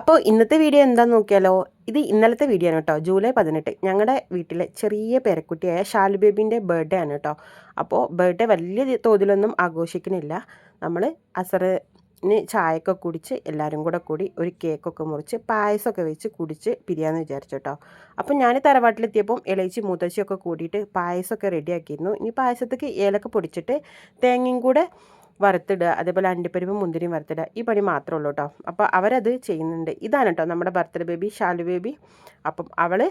അപ്പോൾ ഇന്നത്തെ വീഡിയോ എന്താണെന്ന് നോക്കിയാലോ. ഇത് ഇന്നലത്തെ വീഡിയോ ആണ് കേട്ടോ. ജൂലൈ 18 ഞങ്ങളുടെ വീട്ടിലെ ചെറിയ പേരക്കുട്ടിയായ ഷാലു ബേബിൻ്റെ ബർത്ത്ഡേ ആണ് കേട്ടോ. അപ്പോൾ ബർത്ത്ഡേ വലിയ തോതിലൊന്നും ആഘോഷിക്കുന്നില്ല. നമ്മൾ അസറിന് ചായയൊക്കെ കുടിച്ച് എല്ലാവരും കൂടെ കൂടി ഒരു കേക്കൊക്കെ മുറിച്ച് പായസമൊക്കെ വെച്ച് കുടിച്ച് പിരിയാമെന്ന് വിചാരിച്ചു കേട്ടോ. അപ്പം ഞാൻ തറവാട്ടിലെത്തിയപ്പം ഇളയിച്ചി മൂത്തച്ചിയൊക്കെ കൂടിയിട്ട് പായസമൊക്കെ റെഡിയാക്കിയിരുന്നു. ഇനി പായസത്തേക്ക് ഏലക്ക പൊടിച്ചിട്ട് തേങ്ങയും കൂടെ വറുത്തിടുക, അതേപോലെ അണ്ടിപ്പരിപ്പും മുന്തിരിയും വറുത്തിടുക, ഈ പണി മാത്രമേ ഉള്ളൂ കേട്ടോ. അപ്പോൾ അവരത് ചെയ്യുന്നുണ്ട്. ഇതാണ് കേട്ടോ നമ്മുടെ ബർത്ത്ഡേ ബേബി ഷാലു ബേബി. അപ്പം അവൾ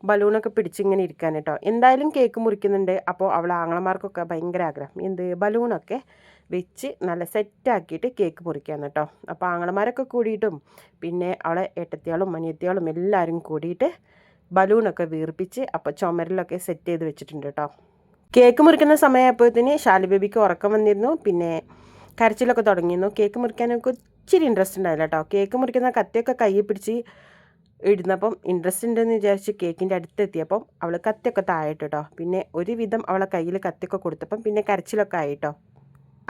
ബലൂണൊക്കെ പിടിച്ചിങ്ങനെ ഇരിക്കാൻ കേട്ടോ. എന്തായാലും കേക്ക് മുറിക്കുന്നുണ്ട്. അപ്പോൾ അവൾ ആങ്ങളമാർക്കൊക്കെ ഭയങ്കര ആഗ്രഹം എന്ത് ബലൂണൊക്കെ വെച്ച് നല്ല സെറ്റാക്കിയിട്ട് കേക്ക് മുറിക്കാന്ന് കേട്ടോ. അപ്പോൾ ആങ്ങളമാരൊക്കെ കൂടിയിട്ടും പിന്നെ അവളെ ഏട്ടത്തിയാളും അനിയത്തിയാളും എല്ലാവരും കൂടിയിട്ട് ബലൂണൊക്കെ വീർപ്പിച്ച് അപ്പോൾ ചുമരിലൊക്കെ സെറ്റ് ചെയ്ത് വെച്ചിട്ടുണ്ട് കേട്ടോ. കേക്ക് മുറിക്കുന്ന സമയമായപ്പോഴത്തേന് ഷാലു ബേബിക്ക് ഉറക്കം വന്നിരുന്നു. പിന്നെ കരച്ചിലൊക്കെ തുടങ്ങിയിരുന്നു. കേക്ക് മുറിക്കാനൊക്കെ ഇച്ചിരി ഇൻട്രസ്റ്റ് ഉണ്ടായില്ല കേട്ടോ. കേക്ക് മുറിക്കുന്ന കത്തിയൊക്കെ കയ്യിൽ പിടിച്ച് ഇടുന്നപ്പം ഇൻട്രസ്റ്റ് ഉണ്ടെന്ന് വിചാരിച്ച് കേക്കിൻ്റെ അടുത്തെത്തിയപ്പം അവൾ കത്തിയൊക്കെ താഴെയിട്ട് കേട്ടോ. പിന്നെ ഒരുവിധം അവളെ കയ്യിൽ കത്തിയൊക്കെ കൊടുത്തപ്പം പിന്നെ കരച്ചിലൊക്കെ ആയിട്ടോ.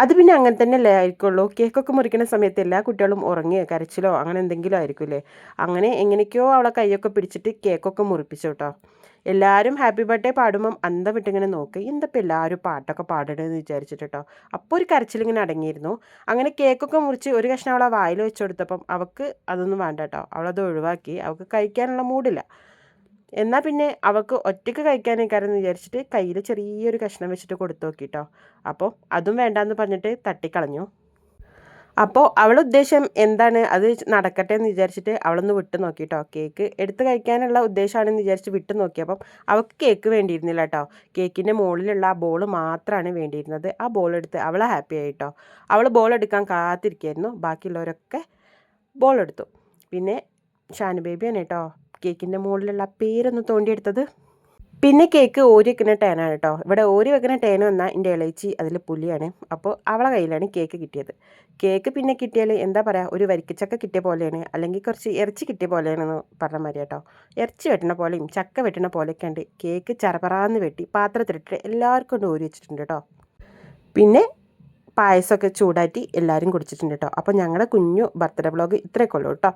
അത് പിന്നെ അങ്ങനെ തന്നെ അല്ലേ ആയിരിക്കുള്ളൂ. കേക്കൊക്കെ മുറിക്കുന്ന സമയത്ത് എല്ലാ കുട്ടികളും ഉറങ്ങിയോ കരച്ചിലോ അങ്ങനെ എന്തെങ്കിലും ആയിരിക്കുമല്ലേ. അങ്ങനെ എങ്ങനെയൊക്കെയോ അവളെ കൈയൊക്കെ പിടിച്ചിട്ട് കേക്കൊക്കെ മുറിപ്പിച്ചു കേട്ടോ. എല്ലാവരും ഹാപ്പി ബർത്ത്ഡേ പാടുമ്പം അന്തം വിട്ടിങ്ങനെ നോക്കി എന്തപ്പോൾ എല്ലാവരും പാട്ടൊക്കെ പാടണമെന്ന് വിചാരിച്ചിട്ട് കേട്ടോ. അപ്പോൾ ഒരു കരച്ചിലിങ്ങനെ അടങ്ങിയിരുന്നു. അങ്ങനെ കേക്കൊക്കെ മുറിച്ച് ഒരു കഷ്ണം അവളെ വായിൽ വെച്ച് കൊടുത്തപ്പം അവൾക്ക് അതൊന്നും വേണ്ട കേട്ടോ. അവളത് ഒഴിവാക്കി. അവൾക്ക് കഴിക്കാനുള്ള മൂഡില്ല. എന്നാൽ പിന്നെ അവൾക്ക് ഒറ്റയ്ക്ക് കഴിക്കാനേക്കാരെന്ന് വിചാരിച്ചിട്ട് കയ്യിൽ ചെറിയൊരു കഷ്ണം വെച്ചിട്ട് കൊടുത്തു നോക്കിട്ടോ. അപ്പോൾ അതും വേണ്ടാന്ന് പറഞ്ഞിട്ട് തട്ടിക്കളഞ്ഞു. അപ്പോൾ അവളുടെ ഉദ്ദേശം എന്താണ് അത് നടക്കട്ടെ എന്ന് വിചാരിച്ചിട്ട് അവളൊന്ന് വിട്ട് നോക്കിട്ടോ. കേക്ക് എടുത്ത് കഴിക്കാനുള്ള ഉദ്ദേശമാണെന്ന് വിചാരിച്ച് വിട്ട് നോക്കിയപ്പം അവൾക്ക് കേക്ക് വേണ്ടിയിരുന്നില്ല കേട്ടോ. കേക്കിൻ്റെ മുകളിലുള്ള ആ ബോൾ മാത്രമാണ് വേണ്ടിയിരുന്നത്. ആ ബോൾ എടുത്ത് അവളെ ഹാപ്പി ആയിട്ടോ. അവൾ ബോൾ എടുക്കാൻ കാത്തിരിക്കുകയായിരുന്നു. ബാക്കിയുള്ളവരൊക്കെ ബോൾ എടുത്തു. പിന്നെ ഷാനു ബേബിയാണ് കേട്ടോ കേക്കിൻ്റെ മുകളിലുള്ള പേരൊന്ന് തോണ്ടിയെടുത്തത്. പിന്നെ കേക്ക് ഓരി വെക്കുന്ന ടേനാണ് കേട്ടോ. ഇവിടെ ഓരി വെക്കുന്ന ടേൻ വന്നാൽ എൻ്റെ ഇളയിച്ചി അതിൽ പുലിയാണ്. അപ്പോൾ അവളെ കയ്യിലാണ് കേക്ക് കിട്ടിയത്. കേക്ക് പിന്നെ കിട്ടിയാൽ എന്താ പറയുക, ഒരു വരിക്കച്ചക്ക കിട്ടിയ പോലെയാണ്, അല്ലെങ്കിൽ കുറച്ച് ഇറച്ചി കിട്ടിയ പോലെയാണെന്ന് പറഞ്ഞ മാതിരി കേട്ടോ. ഇറച്ചി വെട്ടണ പോലെയും ചക്ക വെട്ടണ പോലെയൊക്കെ ഉണ്ട്. കേക്ക് ചറപറാന്ന് വെട്ടി പാത്രത്തിലിട്ട് എല്ലാവർക്കും കൊണ്ട് ഓരി വെച്ചിട്ടുണ്ട് കേട്ടോ. പിന്നെ പായസമൊക്കെ ചൂടാറ്റി എല്ലാവരും കുടിച്ചിട്ടുണ്ട് കേട്ടോ. അപ്പോൾ ഞങ്ങളുടെ കുഞ്ഞു ബർത്ത്ഡേ വ്ളോഗ് ഇത്രയൊക്കെ ഉള്ളൂ കേട്ടോ.